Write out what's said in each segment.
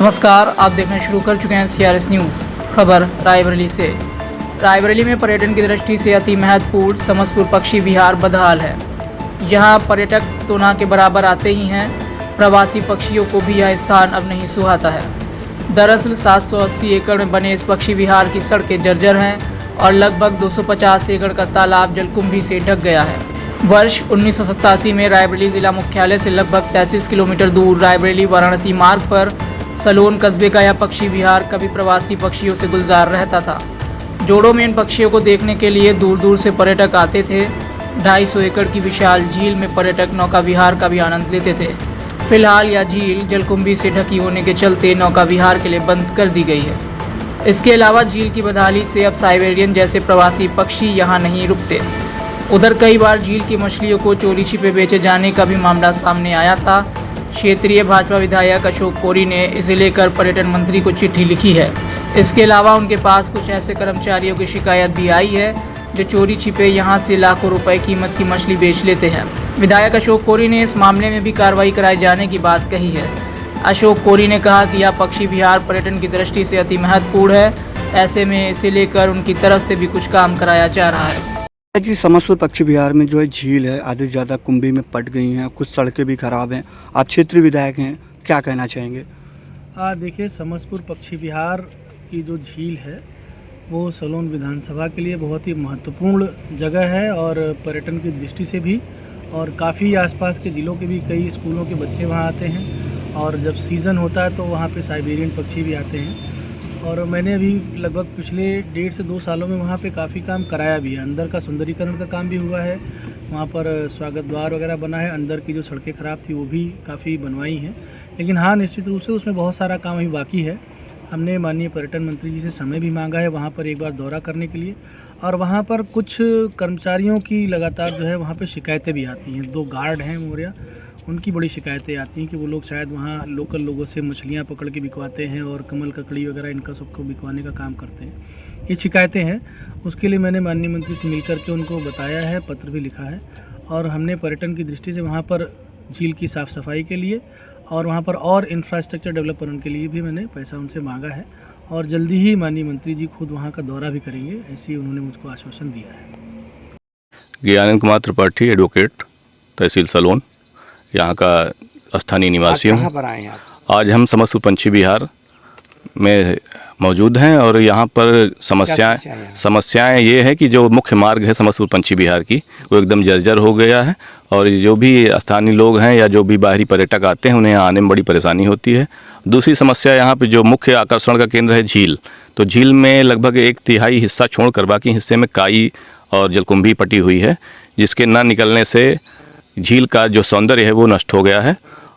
नमस्कार, आप देखना शुरू कर चुके हैं CRS न्यूज़। खबर रायबरेली से। रायबरेली में पर्यटन की दृष्टि से अति महत्वपूर्ण समस्तपुर पक्षी विहार बदहाल है। यहाँ पर्यटक तो ना के बराबर आते ही हैं, प्रवासी पक्षियों को भी यह स्थान अब नहीं सुहाता है। दरअसल 780 एकड़ में बने इस पक्षी विहार की सड़कें जर्जर हैं और लगभग 250 एकड़ का तालाब जलकुंभी से ढक गया है। वर्ष 1987 में रायबरेली जिला मुख्यालय से लगभग 33 किलोमीटर दूर रायबरेली वाराणसी मार्ग पर सलोन कस्बे का यह पक्षी विहार कभी प्रवासी पक्षियों से गुलजार रहता था। जोड़ों में इन पक्षियों को देखने के लिए दूर दूर से पर्यटक आते थे। 250 एकड़ की विशाल झील में पर्यटक नौका विहार का भी आनंद लेते थे। फिलहाल यह झील जलकुंभी से ढकी होने के चलते नौका विहार के लिए बंद कर दी गई है। इसके अलावा झील की बदहाली से अब साइबेरियन जैसे प्रवासी पक्षी यहाँ नहीं रुकते। उधर कई बार झील की मछलियों को चोरी छिपे बेचे जाने का भी मामला सामने आया था। क्षेत्रीय भाजपा विधायक अशोक कोरी ने इसे लेकर पर्यटन मंत्री को चिट्ठी लिखी है। इसके अलावा उनके पास कुछ ऐसे कर्मचारियों की शिकायत भी आई है जो चोरी छिपे यहां से लाखों रुपए कीमत की मछली बेच लेते हैं। विधायक अशोक कोरी ने इस मामले में भी कार्रवाई कराए जाने की बात कही है। अशोक कोरी ने कहा कि यह पक्षी विहार पर्यटन की दृष्टि से अति महत्वपूर्ण है, ऐसे में इसे लेकर उनकी तरफ से भी कुछ काम कराया जा रहा है। जी, समस्तपुर पक्षी विहार में जो है झील है, आधे से ज़्यादा कुंभी में पट गई हैं, कुछ सड़कें भी खराब हैं। आप क्षेत्रीय विधायक हैं, क्या कहना चाहेंगे? देखिए, समस्तपुर पक्षी विहार की जो झील है वो सलोन विधानसभा के लिए बहुत ही महत्वपूर्ण जगह है और पर्यटन की दृष्टि से भी, और काफ़ी आसपास के ज़िलों के भी कई स्कूलों के बच्चे वहाँ आते हैं और जब सीज़न होता है तो वहाँ पे साइबेरियन पक्षी भी आते हैं। और मैंने अभी लगभग पिछले 1.5 से 2 सालों में वहाँ पे काफ़ी काम कराया भी है। अंदर का सुंदरीकरण का काम भी हुआ है, वहाँ पर स्वागत द्वार वगैरह बना है, अंदर की जो सड़कें ख़राब थी वो भी काफ़ी बनवाई हैं। लेकिन हाँ, निश्चित रूप से उसमें बहुत सारा काम अभी बाकी है। हमने माननीय पर्यटन मंत्री जी से समय भी मांगा है वहाँ पर एक बार दौरा करने के लिए, और वहाँ पर कुछ कर्मचारियों की लगातार जो है वहाँ पर शिकायतें भी आती हैं। 2 गार्ड हैं मोरिया, उनकी बड़ी शिकायतें आती हैं कि वो लोग शायद वहाँ लोकल लोगों से मछलियाँ पकड़ के बिकवाते हैं और कमल ककड़ी वगैरह इनका सबको बिकवाने का काम करते हैं। ये शिकायतें हैं, उसके लिए मैंने माननीय मंत्री से मिल करके उनको बताया है, पत्र भी लिखा है, और हमने पर्यटन की दृष्टि से वहाँ पर झील की साफ़ सफाई के लिए और वहाँ पर और इंफ्रास्ट्रक्चर डेवलप करने के लिए भी मैंने पैसा उनसे मांगा है, और जल्दी ही माननीय मंत्री जी खुद वहाँ का दौरा भी करेंगे, ऐसी उन्होंने मुझको आश्वासन दिया है। ज्ञानंद कुमार त्रिपाठी, एडवोकेट, तहसील सलोन, यहाँ का स्थानीय निवासी हूँ। आज हम समस्तपुर पक्षी विहार में मौजूद हैं और यहाँ पर समस्याएं ये है कि जो मुख्य मार्ग है समस्तपुर पक्षी विहार की वो एकदम जर्जर हो गया है, और जो भी स्थानीय लोग हैं या जो भी बाहरी पर्यटक आते हैं उन्हें आने में बड़ी परेशानी होती है। दूसरी समस्या यहाँ पे जो मुख्य आकर्षण का केंद्र है झील, तो झील में लगभग 1/3 हिस्सा छोड़कर बाकी हिस्से में काई और जलकुंभी पटी हुई है, जिसके न निकलने से झील का जो सौंदर्य है वो नष्ट हो गया है।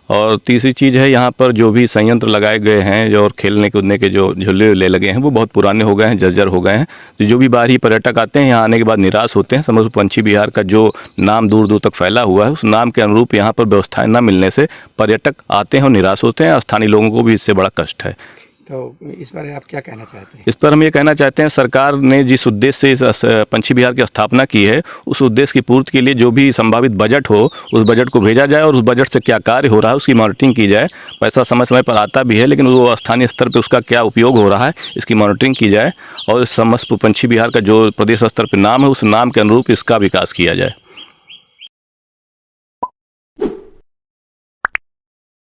और तीसरी चीज़ है, यहाँ पर जो भी संयंत्र लगाए गए हैं और खेलने कूदने के जो झूले लगे हैं वो बहुत पुराने हो गए हैं, जर्जर हो गए हैं। तो जो भी बाहरी पर्यटक आते हैं यहाँ आने के बाद निराश होते हैं। समस्तपुर पक्षी विहार का जो नाम दूर दूर तक फैला हुआ है उस नाम के अनुरूप यहाँ पर व्यवस्थाएं न मिलने से पर्यटक आते हैं और निराश होते हैं, स्थानीय लोगों को भी इससे बड़ा कष्ट है। तो इस पर आप क्या कहना चाहते हैं? इस पर हम ये कहना चाहते हैं, सरकार ने जिस उद्देश्य से इस पक्षी विहार की स्थापना की है उस उद्देश्य की पूर्ति के लिए जो भी संभावित बजट हो उस बजट को भेजा जाए और उस बजट से क्या कार्य हो रहा है उसकी मॉनिटरिंग की जाए। पैसा समय समय पर आता भी है, लेकिन वो स्थानीय स्तर पर उसका क्या उपयोग हो रहा है इसकी मॉनिटरिंग की जाए और समस्तपुर पक्षी विहार का जो प्रदेश स्तर पर नाम है उस नाम के अनुरूप इसका विकास किया जाए।